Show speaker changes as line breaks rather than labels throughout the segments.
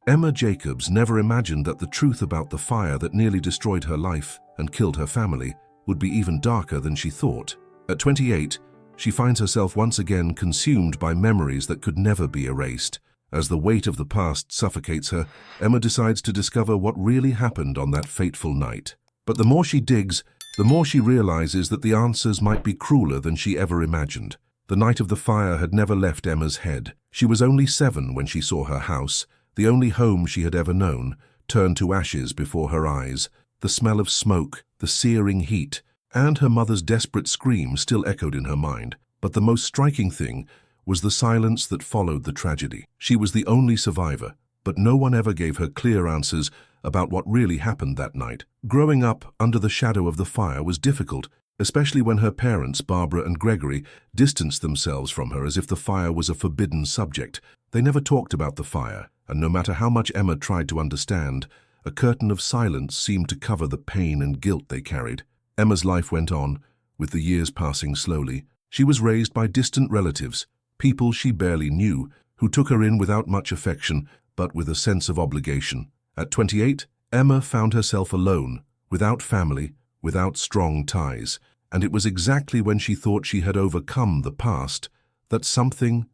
Emma Jacobs never imagined that the truth about the fire that nearly destroyed her life and killed her family would be even darker than she thought. At 28, she finds herself once again consumed by memories that could never be erased. As the weight of the past suffocates her, Emma decides to discover what really happened on that fateful night. But the more she digs, the more she realizes that the answers might be crueler than she ever imagined. The night of the fire had never left Emma's head. She was only 7 when she saw her house, the only home she had ever known, turn to ashes before her eyes. The smell of smoke, the searing heat, and her mother's desperate scream still echoed in her mind. But the most striking thing was the silence that followed the tragedy. She was the only survivor, but no one ever gave her clear answers about what really happened that night. Growing up under the shadow of the fire was difficult, especially when her parents, Barbara and Gregory, distanced themselves from her as if the fire was a forbidden subject. They never talked about the fire, and no matter how much Emma tried to understand, a curtain of silence seemed to cover the pain and guilt they carried. Emma's life went on, with the years passing slowly. She was raised by distant relatives, people she barely knew, who took her in without much affection, but with a sense of obligation. At 28, Emma found herself alone, without family, without strong ties, and it was exactly when she thought she had overcome the past that something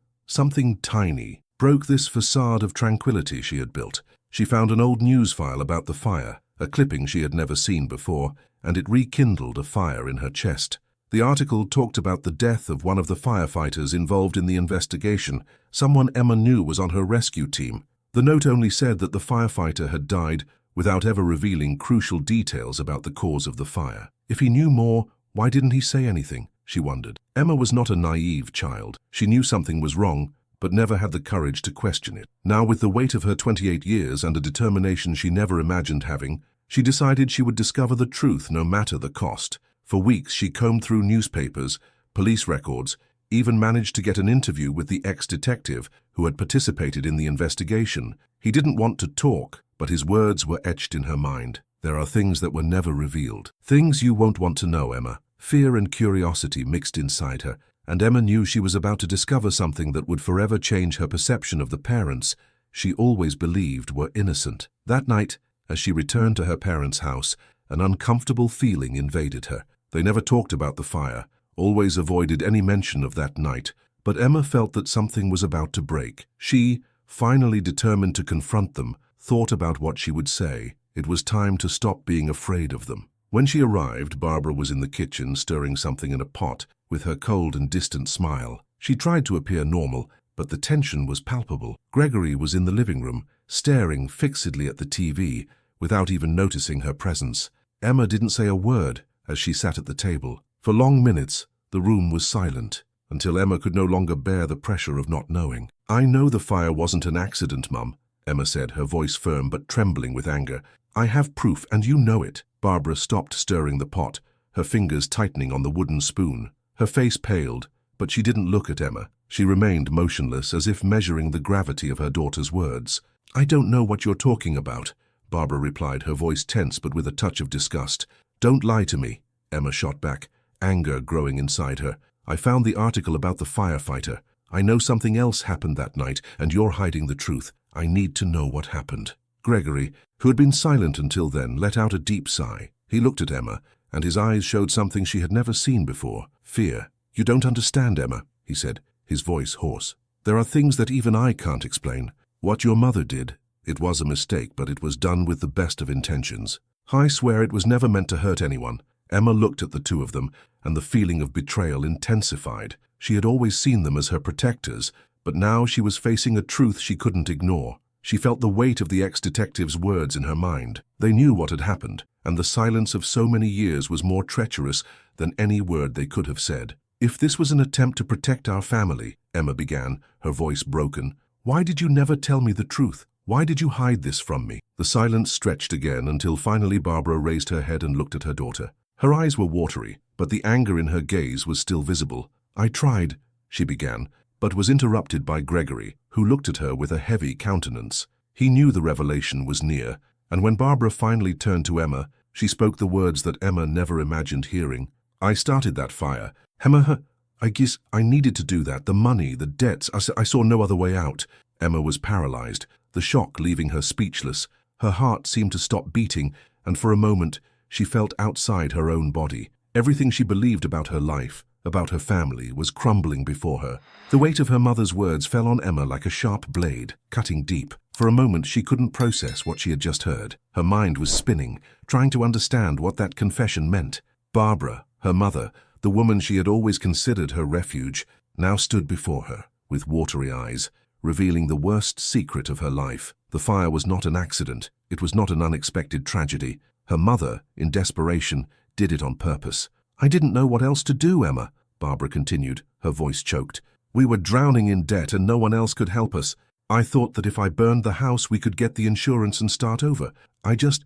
tiny broke this facade of tranquility she had built. She found an old news file about the fire, a clipping she had never seen before, and it rekindled a fire in her chest. The article talked about the death of one of the firefighters involved in the investigation, someone Emma knew was on her rescue team. The note only said that the firefighter had died without ever revealing crucial details about the cause of the fire. If he knew more, why didn't he say anything? She wondered. Emma was not a naive child. She knew something was wrong, but never had the courage to question it. Now, with the weight of her 28 years and a determination she never imagined having, she decided she would discover the truth no matter the cost. For weeks she combed through newspapers, police records, even managed to get an interview with the ex-detective who had participated in the investigation. He didn't want to talk, but his words were etched in her mind. There are things that were never revealed. Things you won't want to know, Emma. Fear and curiosity mixed inside her, and Emma knew she was about to discover something that would forever change her perception of the parents she always believed were innocent. That night, as she returned to her parents' house, an uncomfortable feeling invaded her. They never talked about the fire, always avoided any mention of that night, but Emma felt that something was about to break. She, finally determined to confront them, thought about what she would say. It was time to stop being afraid of them. When she arrived, Barbara was in the kitchen stirring something in a pot, with her cold and distant smile. She tried to appear normal, but the tension was palpable. Gregory was in the living room, staring fixedly at the TV, without even noticing her presence. Emma didn't say a word as she sat at the table. For long minutes, the room was silent, until Emma could no longer bear the pressure of not knowing. "I know the fire wasn't an accident, Mum," Emma said, her voice firm but trembling with anger. "I have proof, and you know it." Barbara stopped stirring the pot, her fingers tightening on the wooden spoon. Her face paled, but she didn't look at Emma. She remained motionless, as if measuring the gravity of her daughter's words. "I don't know what you're talking about," Barbara replied, her voice tense but with a touch of disgust. "Don't lie to me," Emma shot back, anger growing inside her. "I found the article about the firefighter. I know something else happened that night, and you're hiding the truth. I need to know what happened." Gregory, who had been silent until then, let out a deep sigh. He looked at Emma, and his eyes showed something she had never seen before: fear. "You don't understand, Emma," he said, his voice hoarse. "There are things that even I can't explain. What your mother did, it was a mistake, but it was done with the best of intentions. I swear it was never meant to hurt anyone." Emma looked at the two of them, and the feeling of betrayal intensified. She had always seen them as her protectors, but now she was facing a truth she couldn't ignore. She felt the weight of the ex-detective's words in her mind. They knew what had happened, and the silence of so many years was more treacherous than any word they could have said. "If this was an attempt to protect our family," Emma began, her voice broken, "why did you never tell me the truth? Why did you hide this from me?" The silence stretched again until finally Barbara raised her head and looked at her daughter. Her eyes were watery, but the anger in her gaze was still visible. "I tried," she began, but was interrupted by Gregory, who looked at her with a heavy countenance. He knew the revelation was near, and when Barbara finally turned to Emma, she spoke the words that Emma never imagined hearing. "I started that fire. Emma, I guess I needed to do that. The money, the debts, I saw no other way out." Emma was paralyzed. the shock leaving her speechless. Her heart seemed to stop beating, and for a moment she felt outside her own body. Everything she believed about her life, about her family, was crumbling before her. The weight of her mother's words fell on Emma like a sharp blade, cutting deep. For a moment she couldn't process what she had just heard. Her mind was spinning, trying to understand what that confession meant. Barbara, her mother, the woman she had always considered her refuge, now stood before her, with watery eyes, revealing the worst secret of her life. The fire was not an accident. It was not an unexpected tragedy. Her mother, in desperation, did it on purpose. "I didn't know what else to do, Emma," Barbara continued, her voice choked. "We were drowning in debt and no one else could help us. I thought that if I burned the house we could get the insurance and start over. I just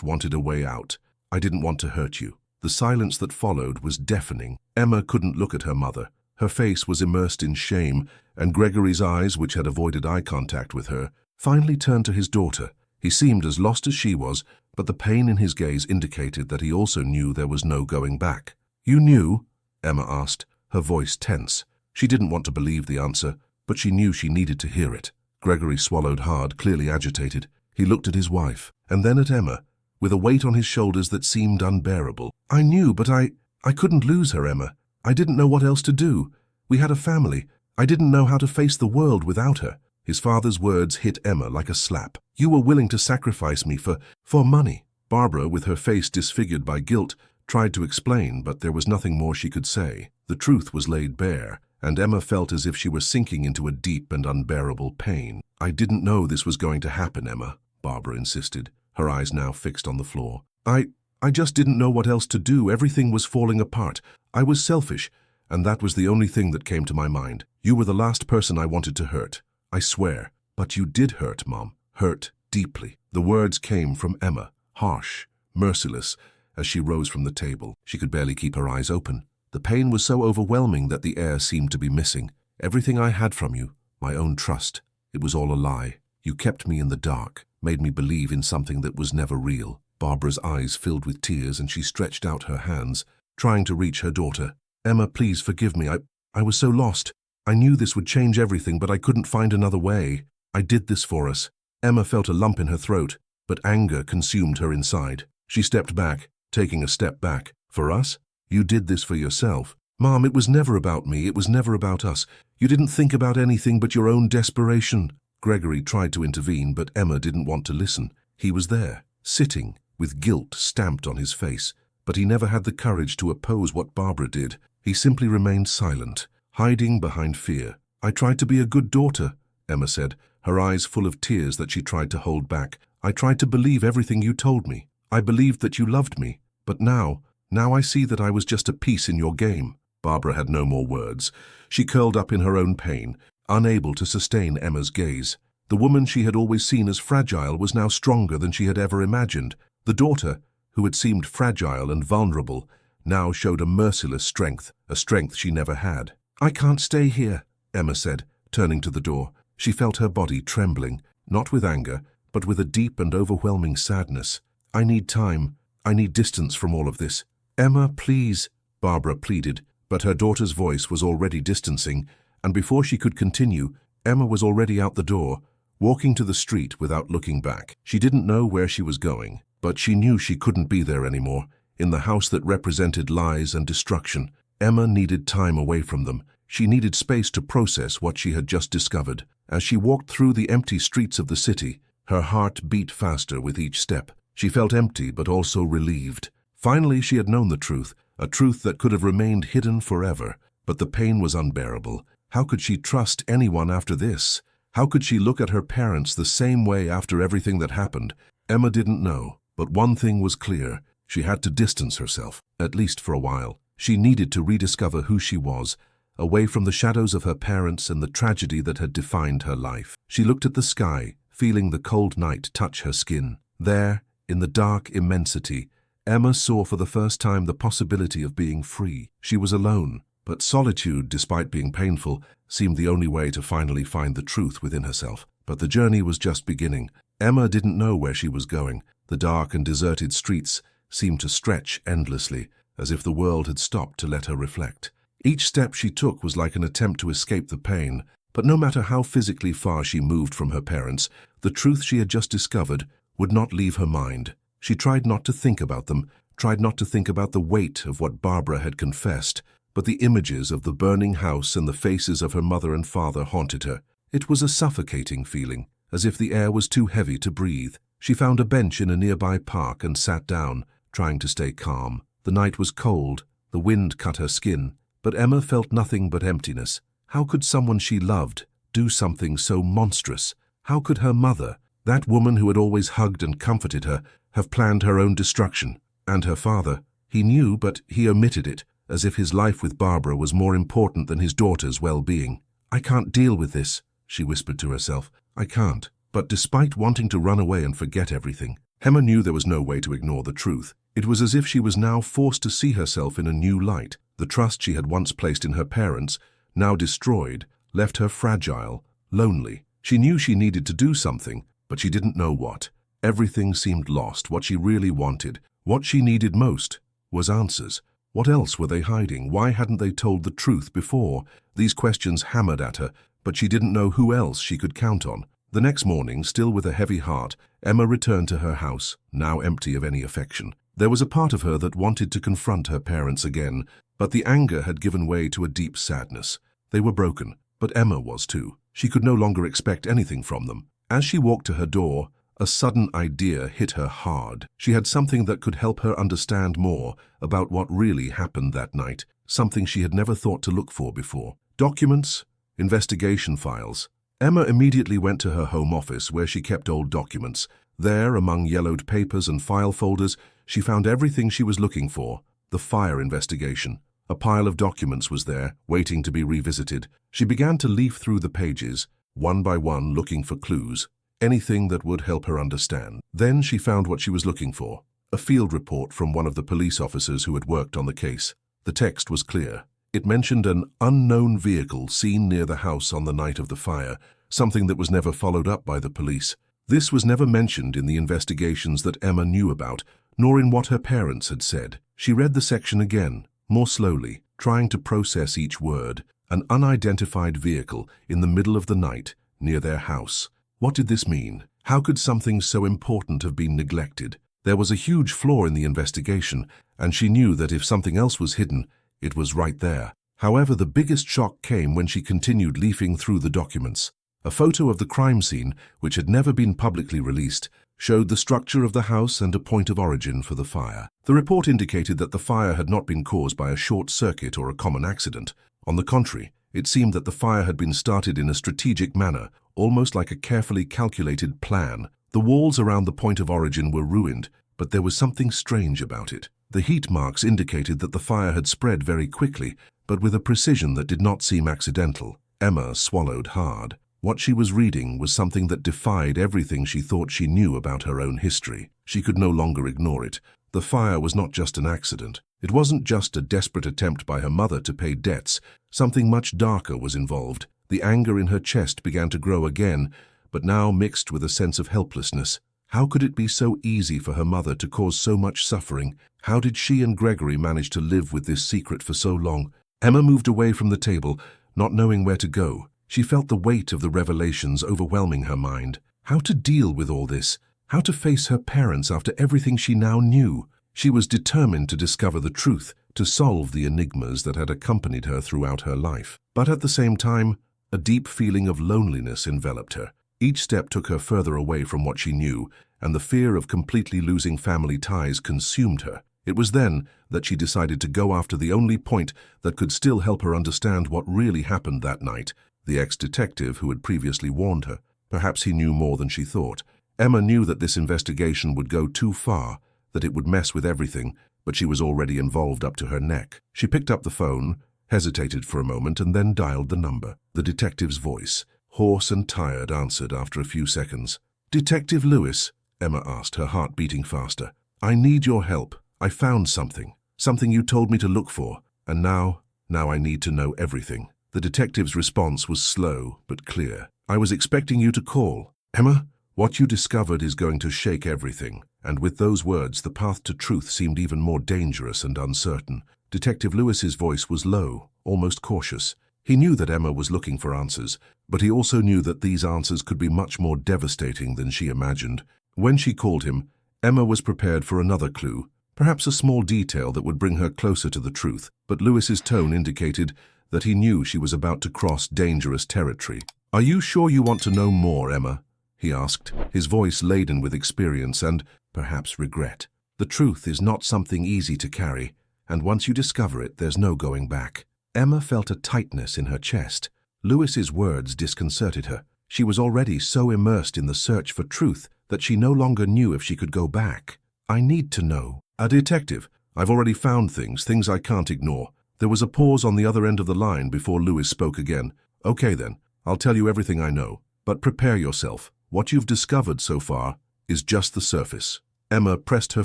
wanted a way out. I didn't want to hurt you." The silence that followed was deafening. Emma couldn't look at her mother. Her face was immersed in shame, and Gregory's eyes, which had avoided eye contact with her, finally turned to his daughter. He seemed as lost as she was, but the pain in his gaze indicated that he also knew there was no going back. "You knew?" Emma asked, her voice tense. She didn't want to believe the answer, but she knew she needed to hear it. Gregory swallowed hard, clearly agitated. He looked at his wife, and then at Emma, with a weight on his shoulders that seemed unbearable. "I knew, but I couldn't lose her, Emma. I didn't know what else to do. We had a family. I didn't know how to face the world without her." His father's words hit Emma like a slap. "You were willing to sacrifice me for money." Barbara, with her face disfigured by guilt, tried to explain, but there was nothing more she could say. The truth was laid bare, and Emma felt as if she were sinking into a deep and unbearable pain. "I didn't know this was going to happen, Emma," Barbara insisted, her eyes now fixed on the floor. I just didn't know what else to do. Everything was falling apart. I was selfish, and that was the only thing that came to my mind. You were the last person I wanted to hurt. I swear." "But you did hurt, Mom. Hurt deeply." The words came from Emma, harsh, merciless, as she rose from the table. She could barely keep her eyes open. The pain was so overwhelming that the air seemed to be missing. "Everything I had from you, my own trust, it was all a lie. You kept me in the dark, made me believe in something that was never real." Barbara's eyes filled with tears and she stretched out her hands, trying to reach her daughter. "Emma, please forgive me. I was so lost. I knew this would change everything, but I couldn't find another way. I did this for us." Emma felt a lump in her throat, but anger consumed her inside. She stepped back, taking a step back. "For us? You did this for yourself." "Mom, it was never about me. It was never about us. You didn't think about anything but your own desperation." Gregory tried to intervene, but Emma didn't want to listen. He was there, sitting, with guilt stamped on his face, but he never had the courage to oppose what Barbara did. He simply remained silent, hiding behind fear. "I tried to be a good daughter," Emma said, her eyes full of tears that she tried to hold back. "I tried to believe everything you told me. I believed that you loved me. But now I see that I was just a piece in your game." Barbara had no more words. She curled up in her own pain, unable to sustain Emma's gaze. The woman she had always seen as fragile was now stronger than she had ever imagined. The daughter, who had seemed fragile and vulnerable, now showed a merciless strength, a strength she never had. "I can't stay here," Emma said, turning to the door. She felt her body trembling, not with anger, but with a deep and overwhelming sadness. "I need time. I need distance from all of this." "Emma, please," Barbara pleaded, but her daughter's voice was already distancing, and before she could continue, Emma was already out the door, walking to the street without looking back. She didn't know where she was going, but she knew she couldn't be there anymore, in the house that represented lies and destruction. Emma needed time away from them. She needed space to process what she had just discovered. As she walked through the empty streets of the city, her heart beat faster with each step. She felt empty but also relieved. Finally, she had known the truth, a truth that could have remained hidden forever. But the pain was unbearable. How could she trust anyone after this? How could she look at her parents the same way after everything that happened? Emma didn't know, but one thing was clear. She had to distance herself, at least for a while. She needed to rediscover who she was, away from the shadows of her parents and the tragedy that had defined her life. She looked at the sky, feeling the cold night touch her skin. There, in the dark immensity, Emma saw for the first time the possibility of being free. She was alone, but solitude, despite being painful, seemed the only way to finally find the truth within herself. But the journey was just beginning. Emma didn't know where she was going. The dark and deserted streets seemed to stretch endlessly, as if the world had stopped to let her reflect. Each step she took was like an attempt to escape the pain, But no matter how physically far she moved from her parents, the truth she had just discovered would not leave her mind. She tried not to think about them, tried not to think about the weight of what Barbara had confessed, but the images of the burning house and the faces of her mother and father haunted her. It was a suffocating feeling, as if the air was too heavy to breathe. She found a bench in a nearby park and sat down, trying to stay calm. The night was cold, the wind cut her skin, but Emma felt nothing but emptiness. How could someone she loved do something so monstrous? How could her mother, that woman who had always hugged and comforted her, have planned her own destruction? And her father? He knew, but he omitted it, as if his life with Barbara was more important than his daughter's well-being. "I can't deal with this," she whispered to herself. "I can't." But despite wanting to run away and forget everything, Emma knew there was no way to ignore the truth. It was as if she was now forced to see herself in a new light. The trust she had once placed in her parents, now destroyed, left her fragile, lonely. She knew she needed to do something, but she didn't know what. Everything seemed lost. What she really wanted, what she needed most, was answers. What else were they hiding? Why hadn't they told the truth before? These questions hammered at her, but she didn't know who else she could count on. The next morning, still with a heavy heart, Emma returned to her house, now empty of any affection. There was a part of her that wanted to confront her parents again, but the anger had given way to a deep sadness. They were broken, but Emma was too. She could no longer expect anything from them. As she walked to her door, a sudden idea hit her hard. She had something that could help her understand more about what really happened that night, something she had never thought to look for before. Documents, investigation files. Emma immediately went to her home office where she kept old documents. There, among yellowed papers and file folders, she found everything she was looking for. The fire investigation. A pile of documents was there, waiting to be revisited. She began to leaf through the pages, one by one, looking for clues, anything that would help her understand. Then she found what she was looking for, a field report from one of the police officers who had worked on the case. The text was clear. It mentioned an unknown vehicle seen near the house on the night of the fire, something that was never followed up by the police. This was never mentioned in the investigations that Emma knew about, nor in what her parents had said. She read the section again, more slowly, trying to process each word. An unidentified vehicle in the middle of the night, near their house. What did this mean? How could something so important have been neglected? There was a huge flaw in the investigation, and she knew that if something else was hidden, it was right there. However, the biggest shock came when she continued leafing through the documents. A photo of the crime scene, which had never been publicly released, showed the structure of the house and a point of origin for the fire. The report indicated that the fire had not been caused by a short circuit or a common accident. On the contrary, it seemed that the fire had been started in a strategic manner, almost like a carefully calculated plan. The walls around the point of origin were ruined, but there was something strange about it. The heat marks indicated that the fire had spread very quickly, but with a precision that did not seem accidental. Emma swallowed hard. What she was reading was something that defied everything she thought she knew about her own history. She could no longer ignore it. The fire was not just an accident. It wasn't just a desperate attempt by her mother to pay debts. Something much darker was involved. The anger in her chest began to grow again, but now mixed with a sense of helplessness. How could it be so easy for her mother to cause so much suffering? How did she and Gregory manage to live with this secret for so long? Emma moved away from the table, not knowing where to go. She felt the weight of the revelations overwhelming her mind. How to deal with all this? How to face her parents after everything she now knew? She was determined to discover the truth, to solve the enigmas that had accompanied her throughout her life. But at the same time, a deep feeling of loneliness enveloped her. Each step took her further away from what she knew, and the fear of completely losing family ties consumed her. It was then that she decided to go after the only point that could still help her understand what really happened that night. The ex-detective who had previously warned her. Perhaps he knew more than she thought. Emma knew that this investigation would go too far, that it would mess with everything, but she was already involved up to her neck. She picked up the phone, hesitated for a moment, and then dialed the number. The detective's voice, hoarse and tired, answered after a few seconds. "Detective Lewis," Emma asked, her heart beating faster. "I need your help. I found something. Something you told me to look for. And now I need to know everything." The detective's response was slow but clear. "I was expecting you to call. Emma, what you discovered is going to shake everything." And with those words, the path to truth seemed even more dangerous and uncertain. Detective Lewis's voice was low, almost cautious. He knew that Emma was looking for answers, but he also knew that these answers could be much more devastating than she imagined. When she called him, Emma was prepared for another clue, perhaps a small detail that would bring her closer to the truth, but Lewis's tone indicated that he knew she was about to cross dangerous territory. "Are you sure you want to know more, Emma?" he asked, his voice laden with experience and, perhaps, regret. "The truth is not something easy to carry, and once you discover it, there's no going back." Emma felt a tightness in her chest. Lewis's words disconcerted her. She was already so immersed in the search for truth that she no longer knew if she could go back. "I need to know." "A detective. I've already found things I can't ignore." There was a pause on the other end of the line before Lewis spoke again. "Okay then, I'll tell you everything I know. But prepare yourself. What you've discovered so far is just the surface." Emma pressed her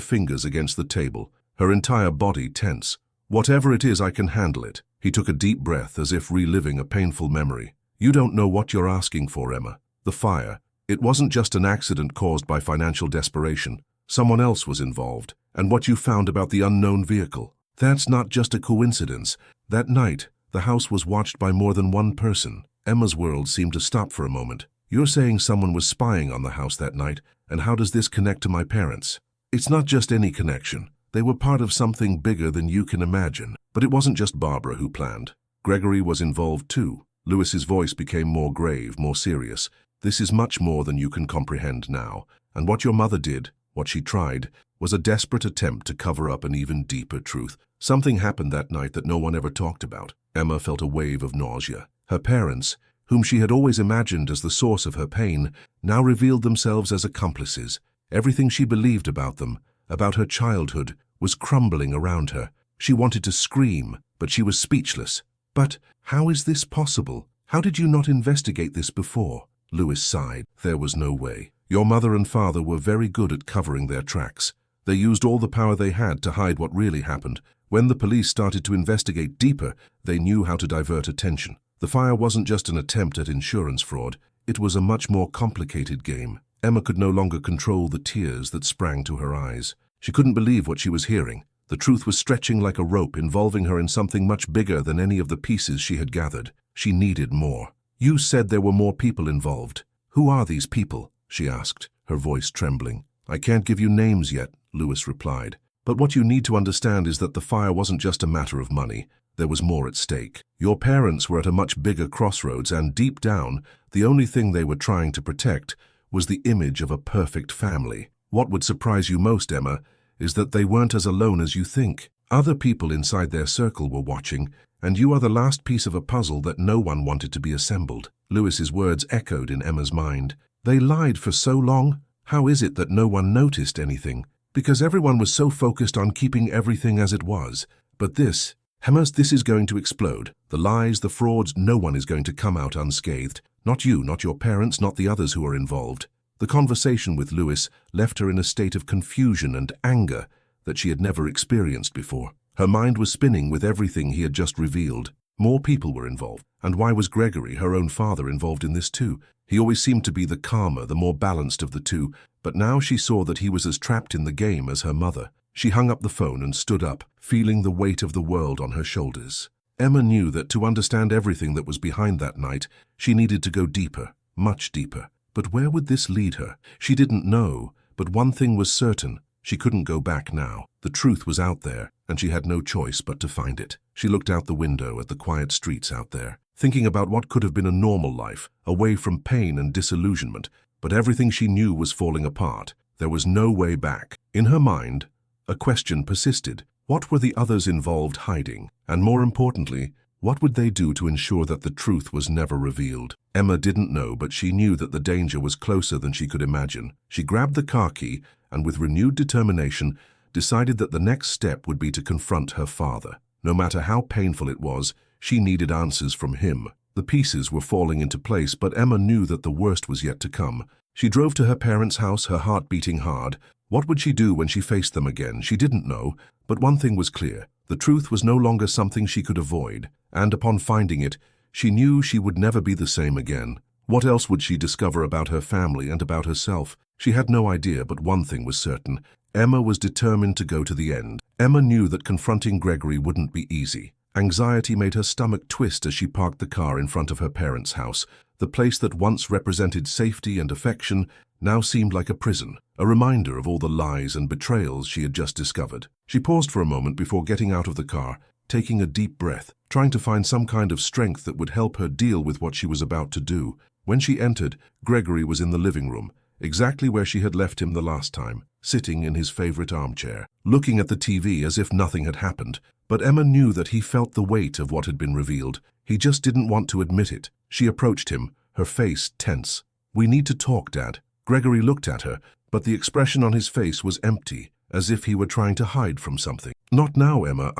fingers against the table, her entire body tense. "Whatever it is, I can handle it." He took a deep breath as if reliving a painful memory. "You don't know what you're asking for, Emma. The fire. It wasn't just an accident caused by financial desperation. Someone else was involved. And what you found about the unknown vehicle. That's not just a coincidence. That night, the house was watched by more than one person." Emma's world seemed to stop for a moment. "You're saying someone was spying on the house that night, and how does this connect to my parents?" "It's not just any connection. They were part of something bigger than you can imagine. But it wasn't just Barbara who planned. Gregory was involved too." Lewis's voice became more grave, more serious. "This is much more than you can comprehend now. And what your mother did, what she tried, was a desperate attempt to cover up an even deeper truth. Something happened that night that no one ever talked about." Emma felt a wave of nausea. Her parents, whom she had always imagined as the source of her pain, now revealed themselves as accomplices. Everything she believed about them, about her childhood, was crumbling around her. She wanted to scream, but she was speechless. "But how is this possible? How did you not investigate this before?" Lewis sighed. "There was no way. Your mother and father were very good at covering their tracks. They used all the power they had to hide what really happened. When the police started to investigate deeper, they knew how to divert attention. The fire wasn't just an attempt at insurance fraud. It was a much more complicated game." Emma could no longer control the tears that sprang to her eyes. She couldn't believe what she was hearing. The truth was stretching like a rope, involving her in something much bigger than any of the pieces she had gathered. She needed more. "You said there were more people involved. Who are these people?" she asked, her voice trembling. "I can't give you names yet," Lewis replied. "But what you need to understand is that the fire wasn't just a matter of money. There was more at stake. Your parents were at a much bigger crossroads, and deep down, the only thing they were trying to protect was the image of a perfect family. What would surprise you most, Emma, is that they weren't as alone as you think. Other people inside their circle were watching, and you are the last piece of a puzzle that no one wanted to be assembled." Lewis's words echoed in Emma's mind. "They lied for so long? How is it that no one noticed anything? Because everyone was so focused on keeping everything as it was. But this, Emma, this is going to explode. The lies, the frauds, no one is going to come out unscathed. Not you, not your parents, not the others who are involved." The conversation with Lewis left her in a state of confusion and anger that she had never experienced before. Her mind was spinning with everything he had just revealed. More people were involved. And why was Gregory, her own father, involved in this too? He always seemed to be the calmer, the more balanced of the two, but now she saw that he was as trapped in the game as her mother. She hung up the phone and stood up, feeling the weight of the world on her shoulders. Emma knew that to understand everything that was behind that night, she needed to go deeper, much deeper. But where would this lead her? She didn't know, but one thing was certain. She couldn't go back now. The truth was out there, and she had no choice but to find it. She looked out the window at the quiet streets out there, thinking about what could have been a normal life, away from pain and disillusionment. But everything she knew was falling apart. There was no way back. In her mind, a question persisted. What were the others involved hiding? And more importantly, what would they do to ensure that the truth was never revealed? Emma didn't know, but she knew that the danger was closer than she could imagine. She grabbed the car key and, with renewed determination, decided that the next step would be to confront her father. No matter how painful it was, she needed answers from him. The pieces were falling into place, but Emma knew that the worst was yet to come. She drove to her parents' house, her heart beating hard. What would she do when she faced them again? She didn't know, but one thing was clear. The truth was no longer something she could avoid, and upon finding it, she knew she would never be the same again. What else would she discover about her family and about herself? She had no idea, but one thing was certain. Emma was determined to go to the end. Emma knew that confronting Gregory wouldn't be easy. Anxiety made her stomach twist as she parked the car in front of her parents' house. The place that once represented safety and affection now seemed like a prison, a reminder of all the lies and betrayals she had just discovered. She paused for a moment before getting out of the car, taking a deep breath, trying to find some kind of strength that would help her deal with what she was about to do. When she entered, Gregory was in the living room, exactly where she had left him the last time, sitting in his favorite armchair, looking at the TV as if nothing had happened. But Emma knew that he felt the weight of what had been revealed. He just didn't want to admit it. She approached him, her face tense. "We need to talk, Dad." Gregory looked at her, but the expression on his face was empty, as if he were trying to hide from something. "Not now, Emma.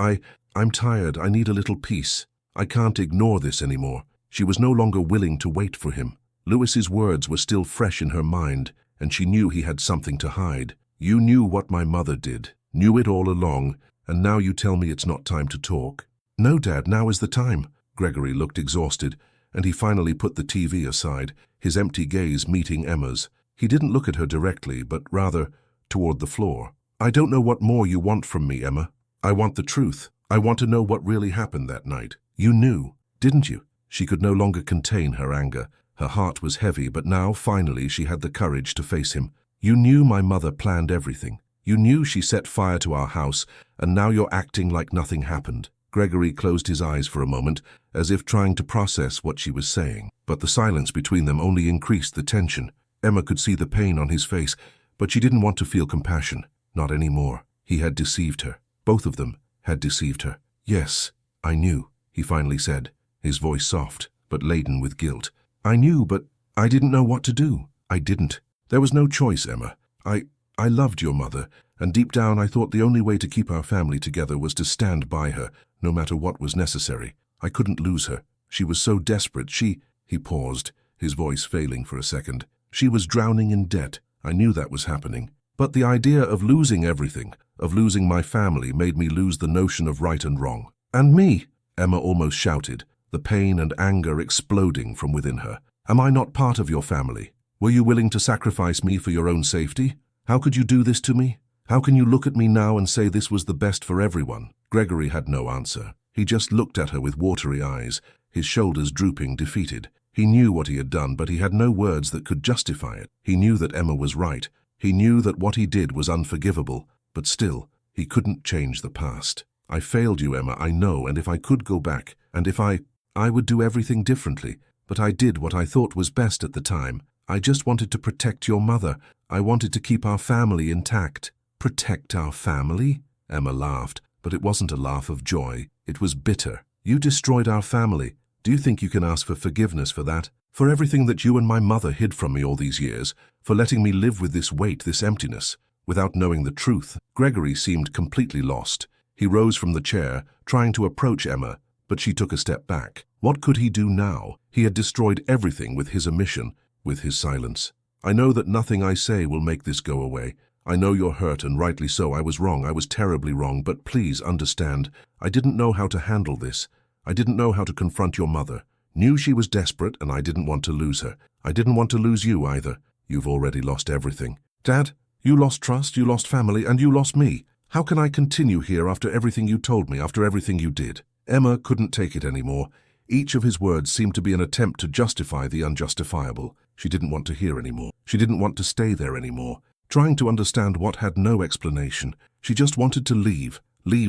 I'm tired. I need a little peace. I can't ignore this anymore." She was no longer willing to wait for him. Lewis's words were still fresh in her mind, and she knew he had something to hide. "You knew what my mother did, knew it all along, and now you tell me it's not time to talk?" "No, Dad, now is the time." Gregory looked exhausted, and he finally put the TV aside, his empty gaze meeting Emma's. He didn't look at her directly, but rather toward the floor. "I don't know what more you want from me, Emma. I want the truth. I want to know what really happened that night. You knew, didn't you?" She could no longer contain her anger. Her heart was heavy, but now, finally, she had the courage to face him. "You knew my mother planned everything. You knew she set fire to our house, and now you're acting like nothing happened." Gregory closed his eyes for a moment, as if trying to process what she was saying. But the silence between them only increased the tension. Emma could see the pain on his face, but she didn't want to feel compassion. Not anymore. He had deceived her. Both of them had deceived her. "Yes, I knew," he finally said, his voice soft, but laden with guilt. "I knew, but I didn't know what to do. I didn't. There was no choice, Emma. I loved your mother, and deep down I thought the only way to keep our family together was to stand by her, no matter what was necessary. I couldn't lose her. She was so desperate. He paused, his voice failing for a second. "She was drowning in debt. I knew that was happening. But the idea of losing everything, of losing my family, made me lose the notion of right and wrong. And me!" Emma almost shouted, the pain and anger exploding from within her. "Am I not part of your family? Were you willing to sacrifice me for your own safety? How could you do this to me? How can you look at me now and say this was the best for everyone?" Gregory had no answer. He just looked at her with watery eyes, his shoulders drooping, defeated. He knew what he had done, but he had no words that could justify it. He knew that Emma was right. He knew that what he did was unforgivable, but still, he couldn't change the past. "I failed you, Emma, I know, and if I could go back, and if I would do everything differently, but I did what I thought was best at the time. I just wanted to protect your mother. I wanted to keep our family intact." "Protect our family?" Emma laughed, but it wasn't a laugh of joy. It was bitter. "You destroyed our family. Do you think you can ask for forgiveness for that? For everything that you and my mother hid from me all these years? For letting me live with this weight, this emptiness, without knowing the truth?" Gregory seemed completely lost. He rose from the chair, trying to approach Emma, but she took a step back. What could he do now? He had destroyed everything with his omission, with his silence. "I know that nothing I say will make this go away. I know you're hurt, and rightly so. I was wrong. I was terribly wrong. But please understand, I didn't know how to handle this. I didn't know how to confront your mother. Knew she was desperate, and I didn't want to lose her. I didn't want to lose you either. You've already lost everything. Dad, you lost trust, you lost family, and you lost me. How can I continue here after everything you told me, after everything you did?" Emma couldn't take it anymore. Each of his words seemed to be an attempt to justify the unjustifiable. She didn't want to hear anymore. She didn't want to stay there anymore, trying to understand what had no explanation. She just wanted to leave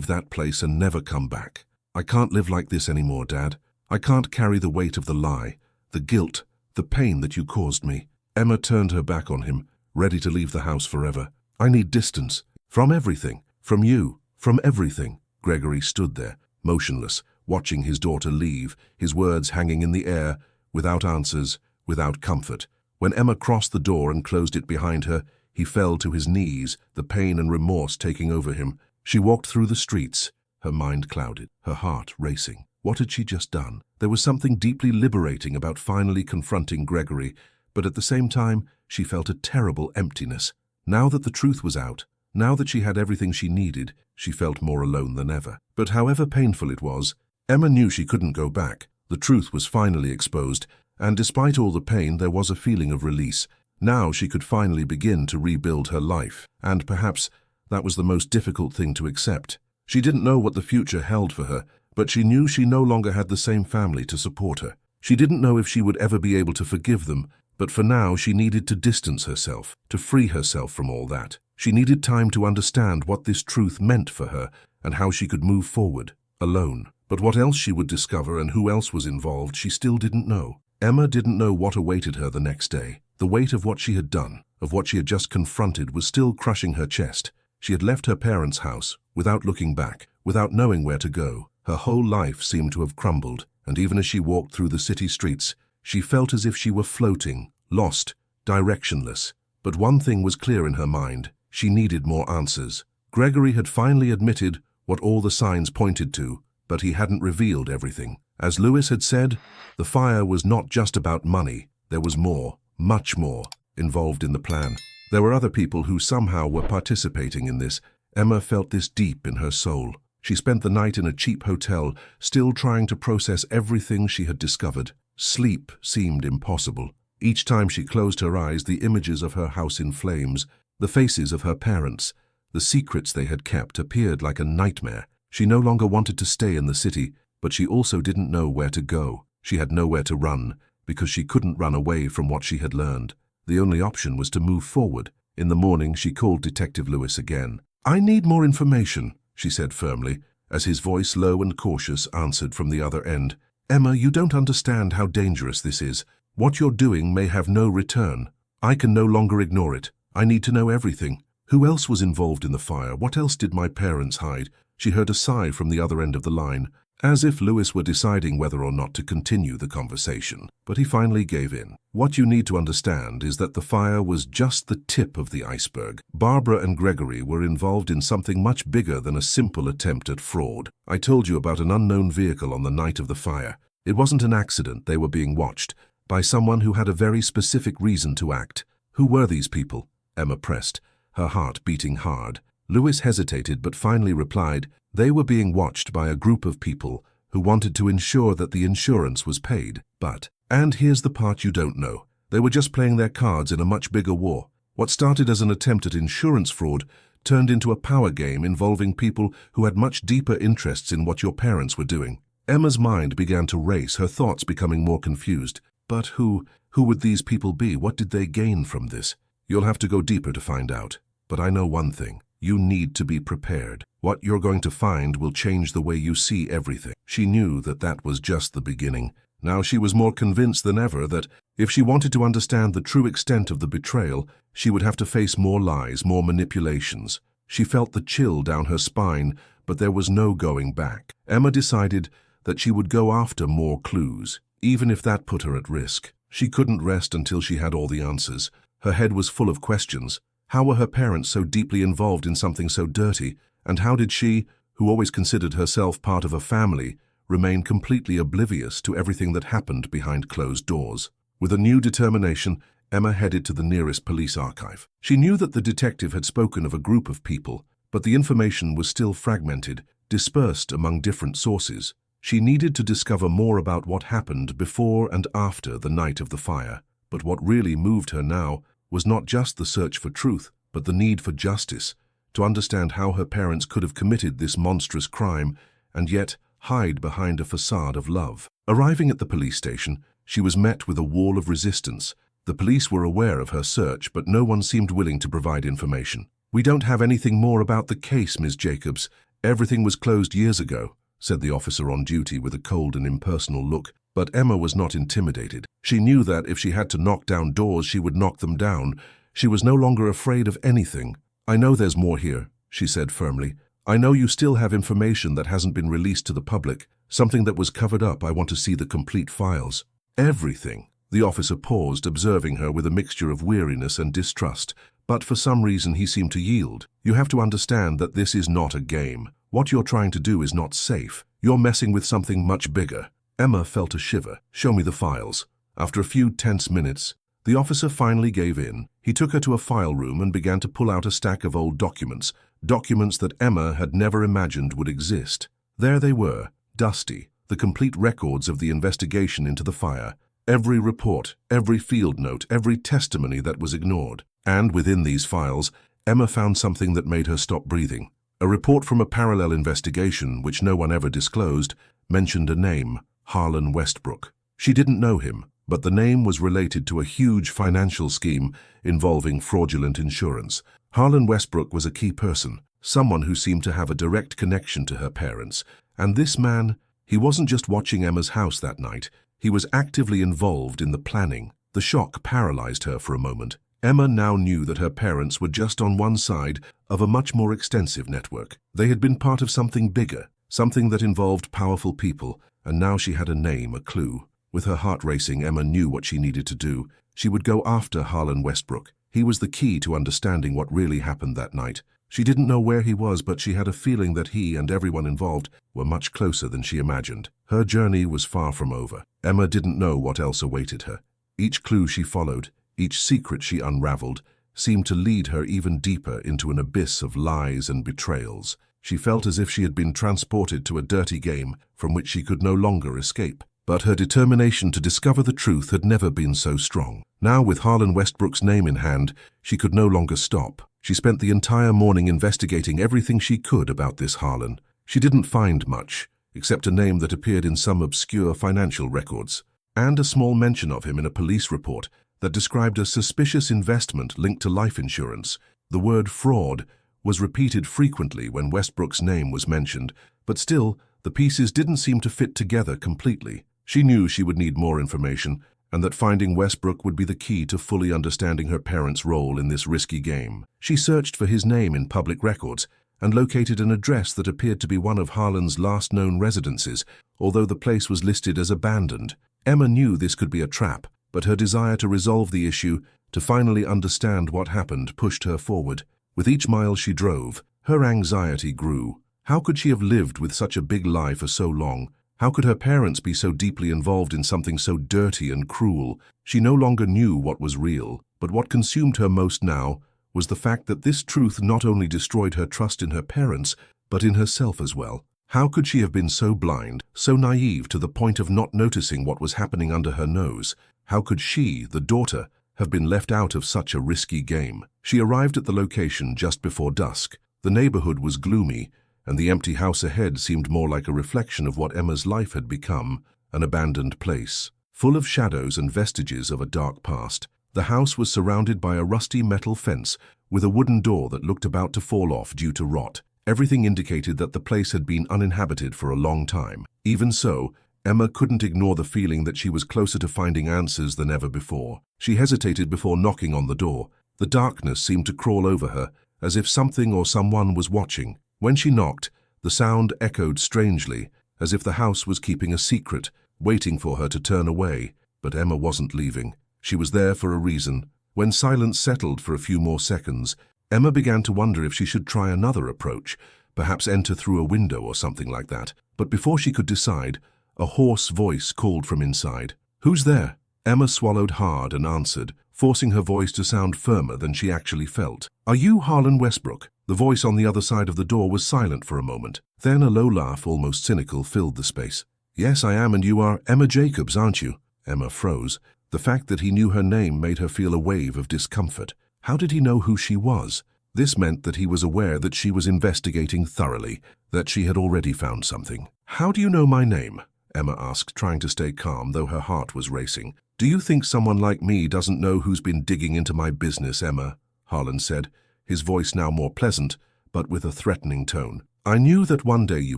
that place and never come back. "I can't live like this anymore, Dad. I can't carry the weight of the lie, the guilt, the pain that you caused me." Emma turned her back on him, ready to leave the house forever. "I need distance. From everything. From you. From everything." Gregory stood there, motionless, watching his daughter leave, his words hanging in the air, without answers, without comfort. When Emma crossed the door and closed it behind her, he fell to his knees, the pain and remorse taking over him. She walked through the streets, her mind clouded, her heart racing. What had she just done? There was something deeply liberating about finally confronting Gregory, but at the same time, she felt a terrible emptiness. Now that the truth was out, now that she had everything she needed, she felt more alone than ever. But however painful it was, Emma knew she couldn't go back. The truth was finally exposed, and despite all the pain, there was a feeling of release. Now she could finally begin to rebuild her life, and perhaps that was the most difficult thing to accept. She didn't know what the future held for her, but she knew she no longer had the same family to support her. She didn't know if she would ever be able to forgive them, but for now she needed to distance herself, to free herself from all that. She needed time to understand what this truth meant for her and how she could move forward, alone. But what else she would discover and who else was involved, she still didn't know. Emma didn't know what awaited her the next day. The weight of what she had done, of what she had just confronted, was still crushing her chest. She had left her parents' house, without looking back, without knowing where to go. Her whole life seemed to have crumbled, and even as she walked through the city streets, she felt as if she were floating, lost, directionless. But one thing was clear in her mind: she needed more answers. Gregory had finally admitted what all the signs pointed to, but he hadn't revealed everything. As Lewis had said, the fire was not just about money. There was more, much more, involved in the plan. There were other people who somehow were participating in this. Emma felt this deep in her soul. She spent the night in a cheap hotel, still trying to process everything she had discovered. Sleep seemed impossible. Each time she closed her eyes, the images of her house in flames, the faces of her parents, the secrets they had kept, appeared like a nightmare. She no longer wanted to stay in the city, but she also didn't know where to go. She had nowhere to run, because she couldn't run away from what she had learned. The only option was to move forward. In the morning, she called Detective Lewis again. "I need more information," she said firmly, as his voice, low and cautious, answered from the other end. "Emma, you don't understand how dangerous this is. What you're doing may have no return. I can no longer ignore it. I need to know everything. Who else was involved in the fire? What else did my parents hide?" She heard a sigh from the other end of the line, as if Lewis were deciding whether or not to continue the conversation. But he finally gave in. "What you need to understand is that the fire was just the tip of the iceberg. Barbara and Gregory were involved in something much bigger than a simple attempt at fraud. I told you about an unknown vehicle on the night of the fire. It wasn't an accident. They were being watched by someone who had a very specific reason to act." "Who were these people?" Emma pressed, her heart beating hard. Lewis hesitated but finally replied, "They were being watched by a group of people who wanted to ensure that the insurance was paid. But, and here's the part you don't know, they were just playing their cards in a much bigger war. What started as an attempt at insurance fraud turned into a power game involving people who had much deeper interests in what your parents were doing." Emma's mind began to race, her thoughts becoming more confused. But who would these people be? What did they gain from this? You'll have to go deeper to find out. But I know one thing. You need to be prepared. What you're going to find will change the way you see everything. She knew that that was just the beginning. Now she was more convinced than ever that if she wanted to understand the true extent of the betrayal, she would have to face more lies, more manipulations. She felt the chill down her spine, but there was no going back. Emma decided that she would go after more clues, even if that put her at risk. She couldn't rest until she had all the answers. Her head was full of questions. How were her parents so deeply involved in something so dirty? And how did she, who always considered herself part of a family, remain completely oblivious to everything that happened behind closed doors? With a new determination, Emma headed to the nearest police archive. She knew that the detective had spoken of a group of people, but the information was still fragmented, dispersed among different sources. She needed to discover more about what happened before and after the night of the fire. But what really moved her now was not just the search for truth, but the need for justice, to understand how her parents could have committed this monstrous crime and yet hide behind a facade of love. Arriving at the police station, she was met with a wall of resistance. The police were aware of her search, but no one seemed willing to provide information. "We don't have anything more about the case, Ms. Jacobs. Everything was closed years ago," said the officer on duty with a cold and impersonal look. But Emma was not intimidated. She knew that if she had to knock down doors, she would knock them down. She was no longer afraid of anything. "I know there's more here," she said firmly. "I know you still have information that hasn't been released to the public, something that was covered up. I want to see the complete files." "Everything?" The officer paused, observing her with a mixture of weariness and distrust, but for some reason he seemed to yield. "You have to understand that this is not a game. What you're trying to do is not safe. You're messing with something much bigger." Emma felt a shiver. "Show me the files." After a few tense minutes, the officer finally gave in. He took her to a file room and began to pull out a stack of old documents, documents that Emma had never imagined would exist. There they were, dusty, the complete records of the investigation into the fire. Every report, every field note, every testimony that was ignored. And within these files, Emma found something that made her stop breathing. A report from a parallel investigation, which no one ever disclosed, mentioned a name, Harlan Westbrook. She didn't know him, but the name was related to a huge financial scheme involving fraudulent insurance. Harlan Westbrook was a key person, someone who seemed to have a direct connection to her parents. And this man, he wasn't just watching Emma's house that night, he was actively involved in the planning. The shock paralyzed her for a moment. Emma now knew that her parents were just on one side of a much more extensive network. They had been part of something bigger, something that involved powerful people, and now she had a name, a clue. With her heart racing, Emma knew what she needed to do. She would go after Harlan Westbrook. He was the key to understanding what really happened that night. She didn't know where he was, but she had a feeling that he and everyone involved were much closer than she imagined. Her journey was far from over. Emma didn't know what else awaited her. Each clue she followed, each secret she unraveled, seemed to lead her even deeper into an abyss of lies and betrayals. She felt as if she had been transported to a dirty game from which she could no longer escape. But her determination to discover the truth had never been so strong. Now, with Harlan Westbrook's name in hand, she could no longer stop. She spent the entire morning investigating everything she could about this Harlan. She didn't find much, except a name that appeared in some obscure financial records, and a small mention of him in a police report that described a suspicious investment linked to life insurance. The word fraud was repeated frequently when Westbrook's name was mentioned, but still, the pieces didn't seem to fit together completely. She knew she would need more information, and that finding Westbrook would be the key to fully understanding her parents' role in this risky game. She searched for his name in public records and located an address that appeared to be one of Harlan's last known residences, although the place was listed as abandoned. Emma knew this could be a trap, but her desire to resolve the issue, to finally understand what happened, pushed her forward. With each mile she drove, her anxiety grew. How could she have lived with such a big lie for so long? How could her parents be so deeply involved in something so dirty and cruel? She no longer knew what was real, but what consumed her most now was the fact that this truth not only destroyed her trust in her parents, but in herself as well. How could she have been so blind, so naive to the point of not noticing what was happening under her nose? How could she, the daughter, have been left out of such a risky game? She arrived at the location just before dusk. The neighborhood was gloomy, and the empty house ahead seemed more like a reflection of what Emma's life had become, an abandoned place, full of shadows and vestiges of a dark past. The house was surrounded by a rusty metal fence with a wooden door that looked about to fall off due to rot. Everything indicated that the place had been uninhabited for a long time. Even so, Emma couldn't ignore the feeling that she was closer to finding answers than ever before. She hesitated before knocking on the door. The darkness seemed to crawl over her, as if something or someone was watching. When she knocked, the sound echoed strangely, as if the house was keeping a secret, waiting for her to turn away. But Emma wasn't leaving. She was there for a reason. When silence settled for a few more seconds, Emma began to wonder if she should try another approach, perhaps enter through a window or something like that. But before she could decide, a hoarse voice called from inside. "Who's there?" Emma swallowed hard and answered, forcing her voice to sound firmer than she actually felt. "Are you Harlan Westbrook?" The voice on the other side of the door was silent for a moment. Then a low laugh, almost cynical, filled the space. "Yes, I am, and you are Emma Jacobs, aren't you?" Emma froze. The fact that he knew her name made her feel a wave of discomfort. How did he know who she was? This meant that he was aware that she was investigating thoroughly, that she had already found something. "How do you know my name?" Emma asked, trying to stay calm, though her heart was racing. "Do you think someone like me doesn't know who's been digging into my business, Emma?" Harlan said, his voice now more pleasant, but with a threatening tone. "I knew that one day you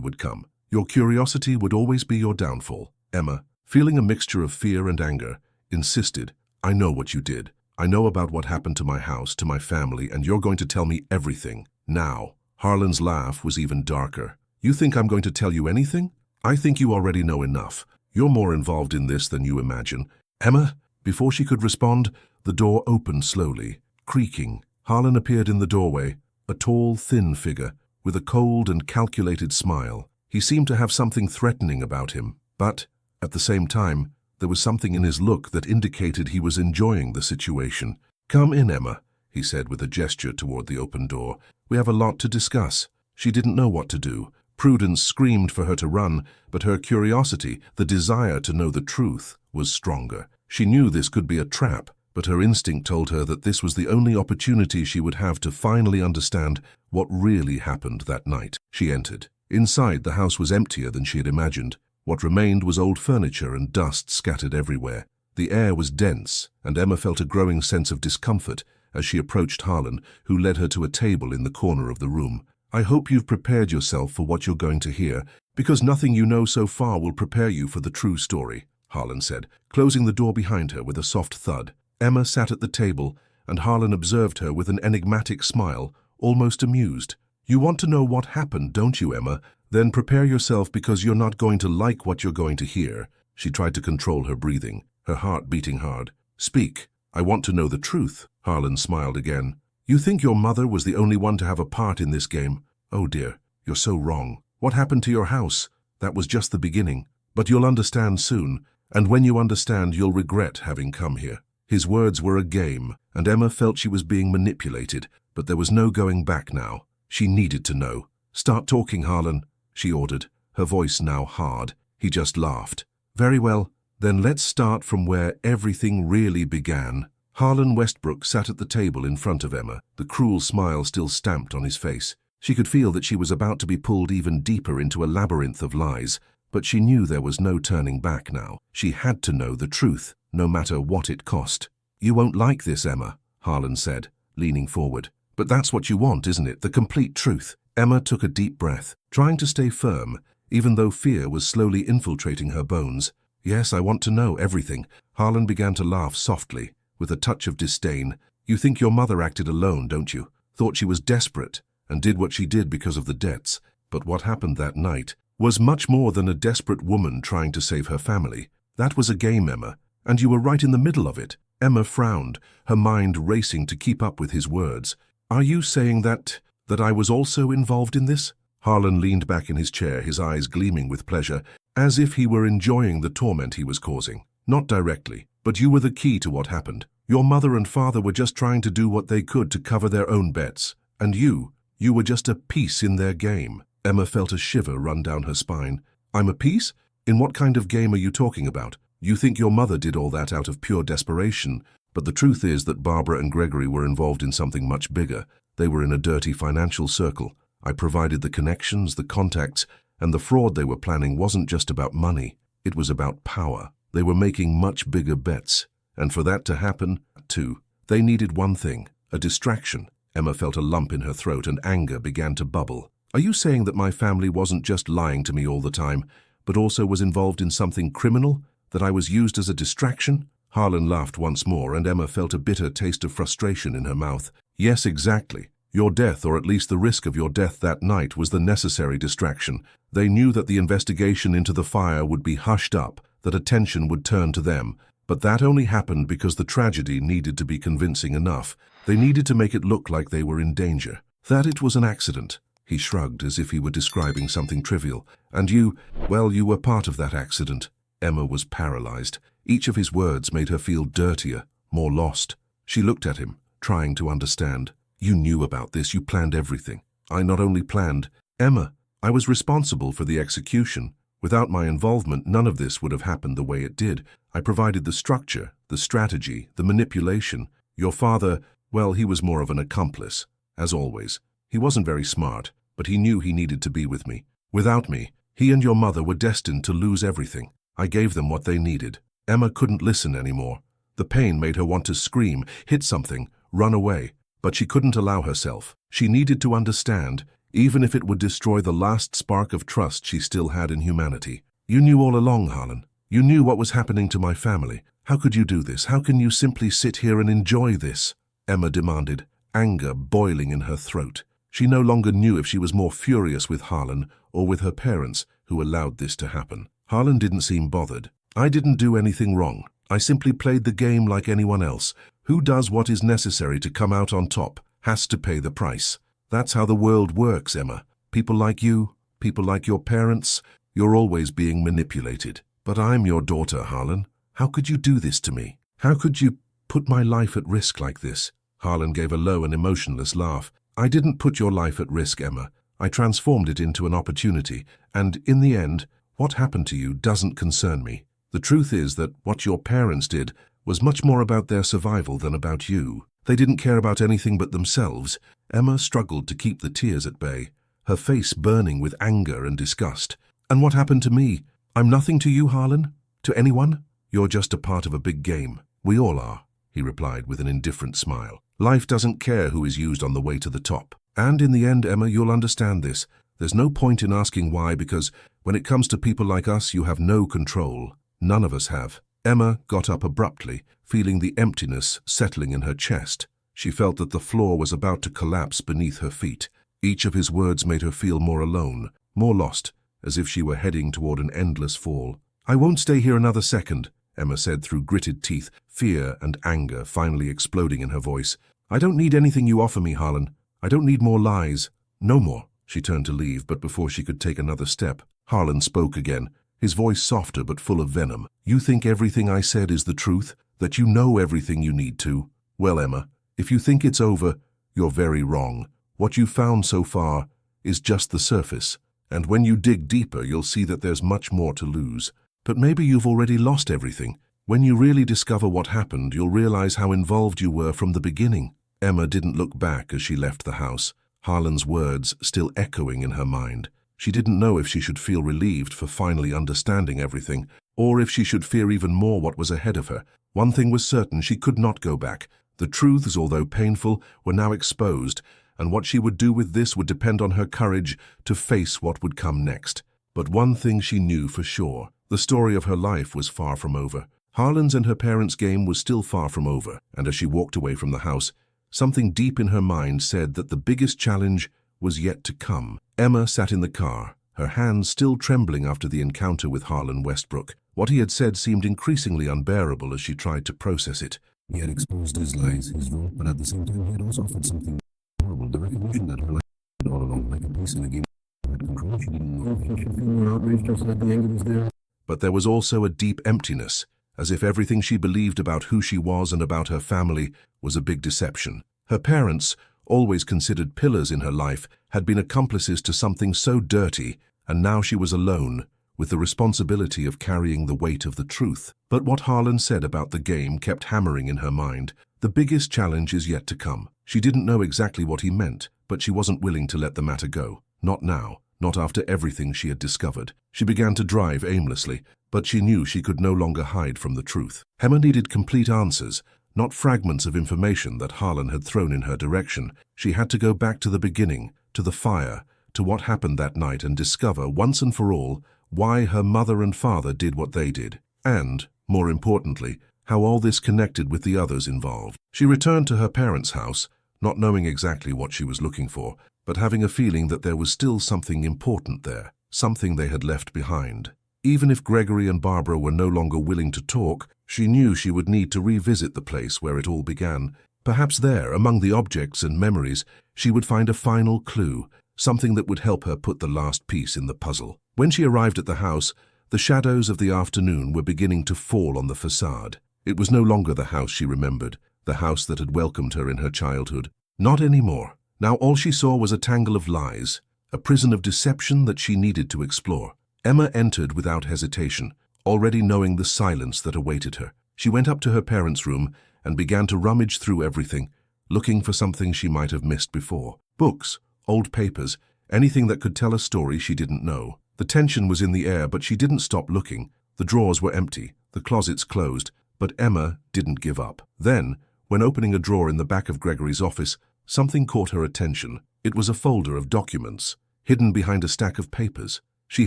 would come. Your curiosity would always be your downfall." Emma, feeling a mixture of fear and anger, insisted, "I know what you did. I know about what happened to my house, to my family, and you're going to tell me everything. Now." Harlan's laugh was even darker. "You think I'm going to tell you anything? I think you already know enough. You're more involved in this than you imagine." "Emma?" Before she could respond, the door opened slowly, creaking. Harlan appeared in the doorway, a tall, thin figure, with a cold and calculated smile. He seemed to have something threatening about him, but, at the same time, there was something in his look that indicated he was enjoying the situation. "Come in, Emma," he said with a gesture toward the open door. "We have a lot to discuss." She didn't know what to do. Prudence screamed for her to run, but her curiosity, the desire to know the truth, was stronger. She knew this could be a trap, but her instinct told her that this was the only opportunity she would have to finally understand what really happened that night. She entered. Inside, the house was emptier than she had imagined. What remained was old furniture and dust scattered everywhere. The air was dense, and Emma felt a growing sense of discomfort as she approached Harlan, who led her to a table in the corner of the room. "I hope you've prepared yourself for what you're going to hear, because nothing you know so far will prepare you for the true story," Harlan said, closing the door behind her with a soft thud. Emma sat at the table, and Harlan observed her with an enigmatic smile, almost amused. "You want to know what happened, don't you, Emma? Then prepare yourself, because you're not going to like what you're going to hear." She tried to control her breathing, her heart beating hard. "Speak. I want to know the truth." Harlan smiled again. "You think your mother was the only one to have a part in this game? Oh dear, you're so wrong. What happened to your house? That was just the beginning. But you'll understand soon, and when you understand, you'll regret having come here." His words were a game, and Emma felt she was being manipulated, but there was no going back now. She needed to know. "Start talking, Harlan," she ordered, her voice now hard. He just laughed. "Very well, then let's start from where everything really began." Harlan Westbrook sat at the table in front of Emma, the cruel smile still stamped on his face. She could feel that she was about to be pulled even deeper into a labyrinth of lies, but she knew there was no turning back now. She had to know the truth, no matter what it cost. "You won't like this, Emma," Harlan said, leaning forward. "But that's what you want, isn't it? The complete truth." Emma took a deep breath, trying to stay firm, even though fear was slowly infiltrating her bones. "Yes, I want to know everything." Harlan began to laugh softly, with a touch of disdain. "You think your mother acted alone, don't you? Thought she was desperate, and did what she did because of the debts. But what happened that night was much more than a desperate woman trying to save her family. That was a game, Emma, and you were right in the middle of it." Emma frowned, her mind racing to keep up with his words. "Are you saying that I was also involved in this?" Harlan leaned back in his chair, his eyes gleaming with pleasure, as if he were enjoying the torment he was causing. "Not directly, but you were the key to what happened. Your mother and father were just trying to do what they could to cover their own bets, and you were just a piece in their game." Emma felt a shiver run down her spine. "I'm a piece? In what kind of game are you talking about? You think your mother did all that out of pure desperation, but the truth is that Barbara and Gregory were involved in something much bigger. They were in a dirty financial circle. I provided the connections, the contacts, and the fraud they were planning wasn't just about money. It was about power. They were making much bigger bets, and for that to happen, too, they needed one thing, a distraction." Emma felt a lump in her throat and anger began to bubble. "Are you saying that my family wasn't just lying to me all the time, but also was involved in something criminal? That I was used as a distraction?" Harlan laughed once more, and Emma felt a bitter taste of frustration in her mouth. "Yes, exactly. Your death, or at least the risk of your death that night, was the necessary distraction. They knew that the investigation into the fire would be hushed up, that attention would turn to them. But that only happened because the tragedy needed to be convincing enough. They needed to make it look like they were in danger. That it was an accident." He shrugged as if he were describing something trivial. "And you were part of that accident." Emma was paralyzed. Each of his words made her feel dirtier, more lost. She looked at him, trying to understand. "You knew about this, you planned everything." "I not only planned, Emma, I was responsible for the execution. Without my involvement, none of this would have happened the way it did. I provided the structure, the strategy, the manipulation. Your father, he was more of an accomplice, as always. He wasn't very smart, but he knew he needed to be with me. Without me, he and your mother were destined to lose everything. I gave them what they needed." Emma couldn't listen anymore. The pain made her want to scream, hit something, run away. But she couldn't allow herself. She needed to understand, even if it would destroy the last spark of trust she still had in humanity. "You knew all along, Harlan. You knew what was happening to my family. How could you do this? How can you simply sit here and enjoy this?" Emma demanded, anger boiling in her throat. She no longer knew if she was more furious with Harlan or with her parents who allowed this to happen. Harlan didn't seem bothered. "I didn't do anything wrong. I simply played the game like anyone else. Who does what is necessary to come out on top has to pay the price. That's how the world works, Emma. People like you, people like your parents, you're always being manipulated. But I'm your daughter, Harlan. How could you do this to me? How could you put my life at risk like this?" Harlan gave a low and emotionless laugh. "I didn't put your life at risk, Emma. I transformed it into an opportunity, and in the end, what happened to you doesn't concern me. The truth is that what your parents did was much more about their survival than about you. They didn't care about anything but themselves. Emma struggled to keep the tears at bay, her face burning with anger and disgust. And what happened to me? I'm nothing to you, Harlan? To anyone? You're just a part of a big game. We all are, he replied with an indifferent smile. Life doesn't care who is used on the way to the top. And in the end, Emma, you'll understand this. There's no point in asking why, because when it comes to people like us, you have no control. None of us have. Emma got up abruptly, feeling the emptiness settling in her chest. She felt that the floor was about to collapse beneath her feet. Each of his words made her feel more alone, more lost, as if she were heading toward an endless fall. I won't stay here another second, Emma said through gritted teeth, fear and anger finally exploding in her voice. I don't need anything you offer me, Harlan. I don't need more lies. No more. She turned to leave, but before she could take another step, Harlan spoke again, his voice softer but full of venom. You think everything I said is the truth? That you know everything you need to? Well, Emma, if you think it's over, you're very wrong. What you've found so far is just the surface, and when you dig deeper, you'll see that there's much more to lose. But maybe you've already lost everything. When you really discover what happened, you'll realize how involved you were from the beginning. Emma didn't look back as she left the house, Harlan's words still echoing in her mind. She didn't know if she should feel relieved for finally understanding everything, or if she should fear even more what was ahead of her. One thing was certain, she could not go back. The truths, although painful, were now exposed, and what she would do with this would depend on her courage to face what would come next. But one thing she knew for sure, the story of her life was far from over. Harlan's and her parents' game was still far from over, and as she walked away from the house, something deep in her mind said that the biggest challenge was yet to come. Emma sat in the car, her hands still trembling after the encounter with Harlan Westbrook. What he had said seemed increasingly unbearable as she tried to process it.
He had exposed his lies, his role, but at the same time he had also offered something horrible, the recognition that her life had all along, like a piece in a game, had control. She didn't know if she should feel more outraged just that the anger was there.
But there was also a deep emptiness, as if everything she believed about who she was and about her family was a big deception. Her parents, always considered pillars in her life, had been accomplices to something so dirty, and now she was alone, with the responsibility of carrying the weight of the truth. But what Harlan said about the game kept hammering in her mind. The biggest challenge is yet to come. She didn't know exactly what he meant, but she wasn't willing to let the matter go. Not now, not after everything she had discovered. She began to drive aimlessly, but she knew she could no longer hide from the truth. Emma needed complete answers, not fragments of information that Harlan had thrown in her direction. She had to go back to the beginning, to the fire, to what happened that night, and discover once and for all why her mother and father did what they did, and, more importantly, how all this connected with the others involved. She returned to her parents' house, not knowing exactly what she was looking for, but having a feeling that there was still something important there, something they had left behind. Even if Gregory and Barbara were no longer willing to talk, she knew she would need to revisit the place where it all began. Perhaps there, among the objects and memories, she would find a final clue, something that would help her put the last piece in the puzzle. When she arrived at the house, the shadows of the afternoon were beginning to fall on the facade. It was no longer the house she remembered, the house that had welcomed her in her childhood. Not anymore. Now all she saw was a tangle of lies, a prison of deception that she needed to explore. Emma entered without hesitation, already knowing the silence that awaited her. She went up to her parents' room and began to rummage through everything, looking for something she might have missed before. Books, old papers, anything that could tell a story she didn't know. The tension was in the air, but she didn't stop looking. The drawers were empty, the closets closed, but Emma didn't give up. Then, when opening a drawer in the back of Gregory's office, something caught her attention. It was a folder of documents, hidden behind a stack of papers. She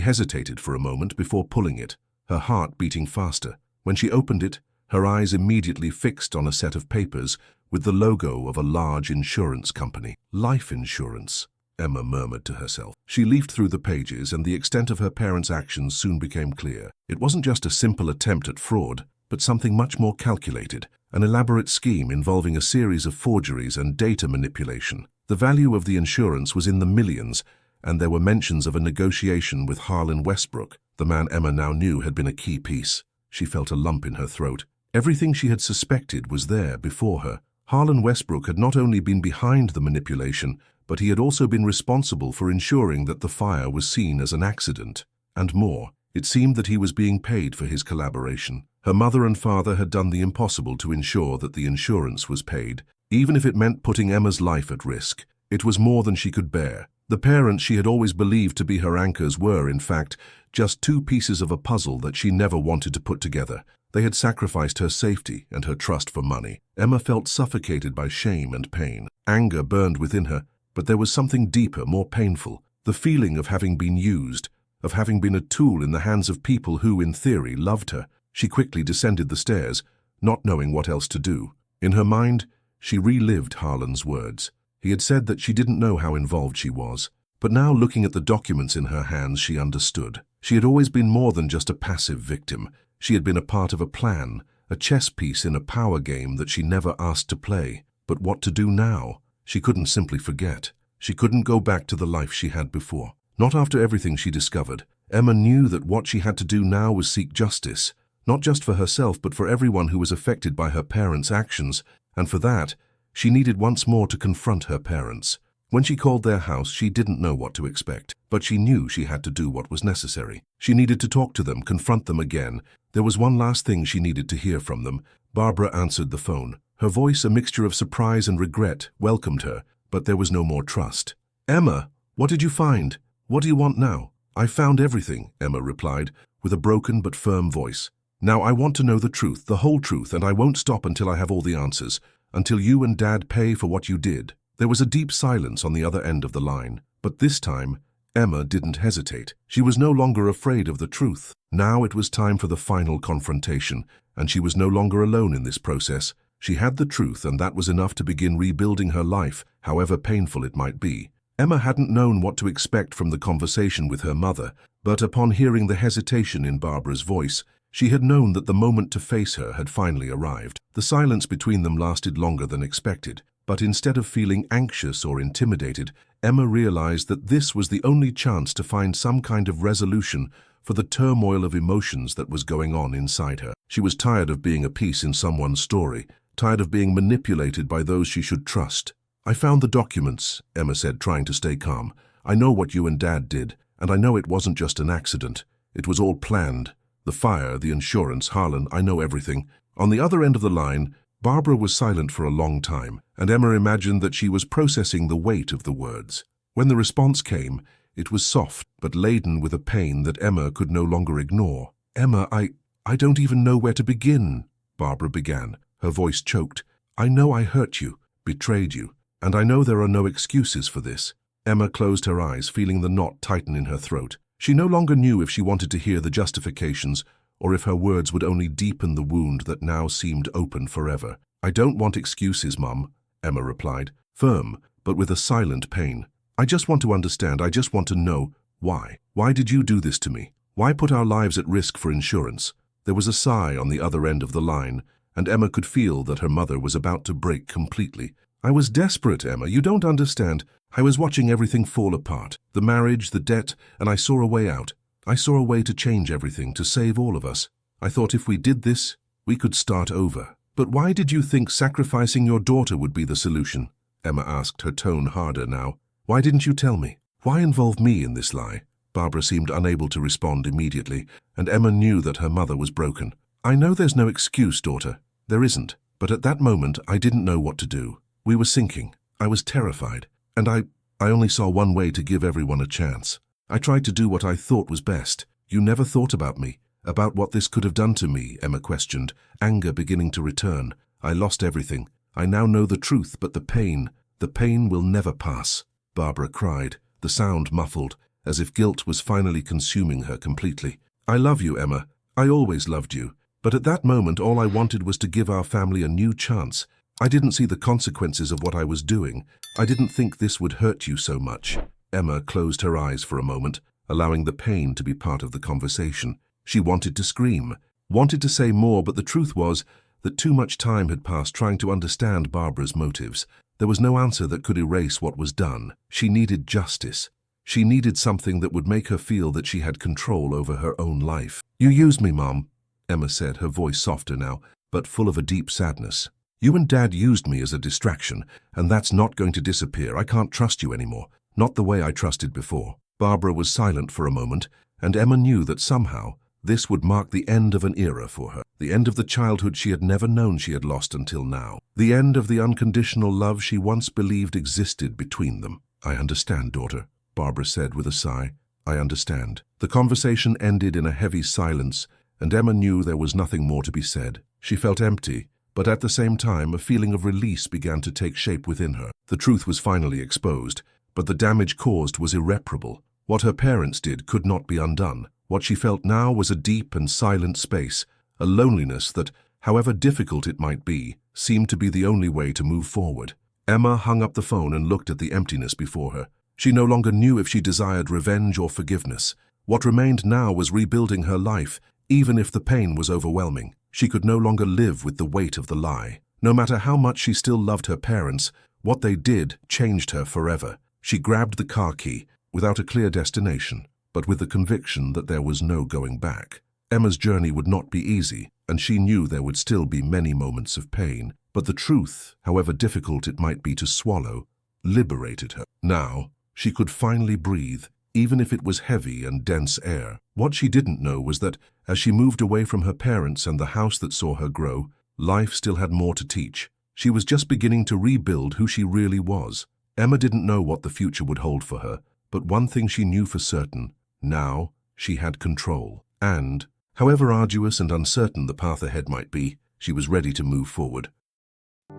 hesitated for a moment before pulling it, her heart beating faster. When she opened it, her eyes immediately fixed on a set of papers with the logo of a large insurance company. Life insurance, Emma murmured to herself. She leafed through the pages, and the extent of her parents' actions soon became clear. It wasn't just a simple attempt at fraud, but something much more calculated, an elaborate scheme involving a series of forgeries and data manipulation. The value of the insurance was in the millions, and there were mentions of a negotiation with Harlan Westbrook. The man Emma now knew had been a key piece. She felt a lump in her throat. Everything she had suspected was there before her. Harlan Westbrook had not only been behind the manipulation, but he had also been responsible for ensuring that the fire was seen as an accident. And more, it seemed that he was being paid for his collaboration. Her mother and father had done the impossible to ensure that the insurance was paid, even if it meant putting Emma's life at risk. It was more than she could bear. The parents she had always believed to be her anchors were, in fact, just two pieces of a puzzle that she never wanted to put together. They had sacrificed her safety and her trust for money. Emma felt suffocated by shame and pain. Anger burned within her, but there was something deeper, more painful. The feeling of having been used, of having been a tool in the hands of people who, in theory, loved her. She quickly descended the stairs, not knowing what else to do. In her mind, she relived Harlan's words. He had said that she didn't know how involved she was. But now, looking at the documents in her hands, she understood. She had always been more than just a passive victim. She had been a part of a plan, a chess piece in a power game that she never asked to play. But what to do now? She couldn't simply forget. She couldn't go back to the life she had before. Not after everything she discovered. Emma knew that what she had to do now was seek justice, not just for herself but for everyone who was affected by her parents' actions, and for that, she needed once more to confront her parents. When she called their house, she didn't know what to expect, but she knew she had to do what was necessary. She needed to talk to them, confront them again. There was one last thing she needed to hear from them. Barbara answered the phone. Her voice, a mixture of surprise and regret, welcomed her, but there was no more trust. "Emma, what did you find? What do you want now?" "I found everything," Emma replied, with a broken but firm voice. "Now I want to know the truth, the whole truth, and I won't stop until I have all the answers, until you and Dad pay for what you did." There was a deep silence on the other end of the line, but this time, Emma didn't hesitate. She was no longer afraid of the truth. Now it was time for the final confrontation, and she was no longer alone in this process. She had the truth, and that was enough to begin rebuilding her life, however painful it might be. Emma hadn't known what to expect from the conversation with her mother, but upon hearing the hesitation in Barbara's voice, she had known that the moment to face her had finally arrived. The silence between them lasted longer than expected, but instead of feeling anxious or intimidated, Emma realized that this was the only chance to find some kind of resolution for the turmoil of emotions that was going on inside her. She was tired of being a piece in someone's story, tired of being manipulated by those she should trust. "I found the documents," Emma said, trying to stay calm. "I know what you and Dad did, and I know it wasn't just an accident. It was all planned. The fire, the insurance, Harlan, I know everything." On the other end of the line, Barbara was silent for a long time, and Emma imagined that she was processing the weight of the words. When the response came, it was soft, but laden with a pain that Emma could no longer ignore. "Emma, I don't even know where to begin," Barbara began. Her voice choked. "I know I hurt you, betrayed you, and I know there are no excuses for this." Emma closed her eyes, feeling the knot tighten in her throat. She no longer knew if she wanted to hear the justifications, or if her words would only deepen the wound that now seemed open forever. "I don't want excuses, Mum," Emma replied, firm, but with a silent pain. "I just want to understand, I just want to know why. Why did you do this to me? Why put our lives at risk for insurance?" There was a sigh on the other end of the line, and Emma could feel that her mother was about to break completely. "I was desperate, Emma, you don't understand. I was watching everything fall apart. The marriage, the debt, and I saw a way out. I saw a way to change everything, to save all of us. I thought if we did this, we could start over." "But why did you think sacrificing your daughter would be the solution?" Emma asked, her tone harder now. "Why didn't you tell me? Why involve me in this lie?" Barbara seemed unable to respond immediately, and Emma knew that her mother was broken. "I know there's no excuse, daughter. There isn't. But at that moment, I didn't know what to do. We were sinking. I was terrified. And I only saw one way to give everyone a chance. I tried to do what I thought was best." "You never thought about me, about what this could have done to me?" Emma questioned, anger beginning to return. "I lost everything. I now know the truth, but the pain will never pass." Barbara cried, the sound muffled, as if guilt was finally consuming her completely. "I love you, Emma. I always loved you. But at that moment, all I wanted was to give our family a new chance. I didn't see the consequences of what I was doing. I didn't think this would hurt you so much." Emma closed her eyes for a moment, allowing the pain to be part of the conversation. She wanted to scream, wanted to say more, but the truth was that too much time had passed trying to understand Barbara's motives. There was no answer that could erase what was done. She needed justice. She needed something that would make her feel that she had control over her own life. "You used me, Mom," Emma said, her voice softer now, but full of a deep sadness. "You and Dad used me as a distraction, and that's not going to disappear. I can't trust you anymore. Not the way I trusted before." Barbara was silent for a moment, and Emma knew that somehow, This would mark the end of an era for her, the end of the childhood she had never known she had lost until now, the end of the unconditional love she once believed existed between them. "I understand, daughter," Barbara said with a sigh. "I understand." The conversation ended in a heavy silence, and Emma knew there was nothing more to be said. She felt empty, but at the same time a feeling of release began to take shape within her. The truth was finally exposed, but the damage caused was irreparable. What her parents did could not be undone. What she felt now was a deep and silent space, a loneliness that, however difficult it might be, seemed to be the only way to move forward. Emma hung up the phone and looked at the emptiness before her. She no longer knew if she desired revenge or forgiveness. What remained now was rebuilding her life, even if the pain was overwhelming. She could no longer live with the weight of the lie. No matter how much she still loved her parents, what they did changed her forever. She grabbed the car key, without a clear destination, but with the conviction that there was no going back. Emma's journey would not be easy, and she knew there would still be many moments of pain. But the truth, however difficult it might be to swallow, liberated her. Now, she could finally breathe, even if it was heavy and dense air. What she didn't know was that, as she moved away from her parents and the house that saw her grow, life still had more to teach. She was just beginning to rebuild who she really was. Emma didn't know what the future would hold for her, but one thing she knew for certain: now she had control. And, however arduous and uncertain the path ahead might be, she was ready to move forward.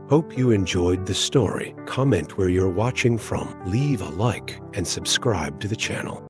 Hope you enjoyed the story. Comment where you're watching from, leave a like, and subscribe to the channel.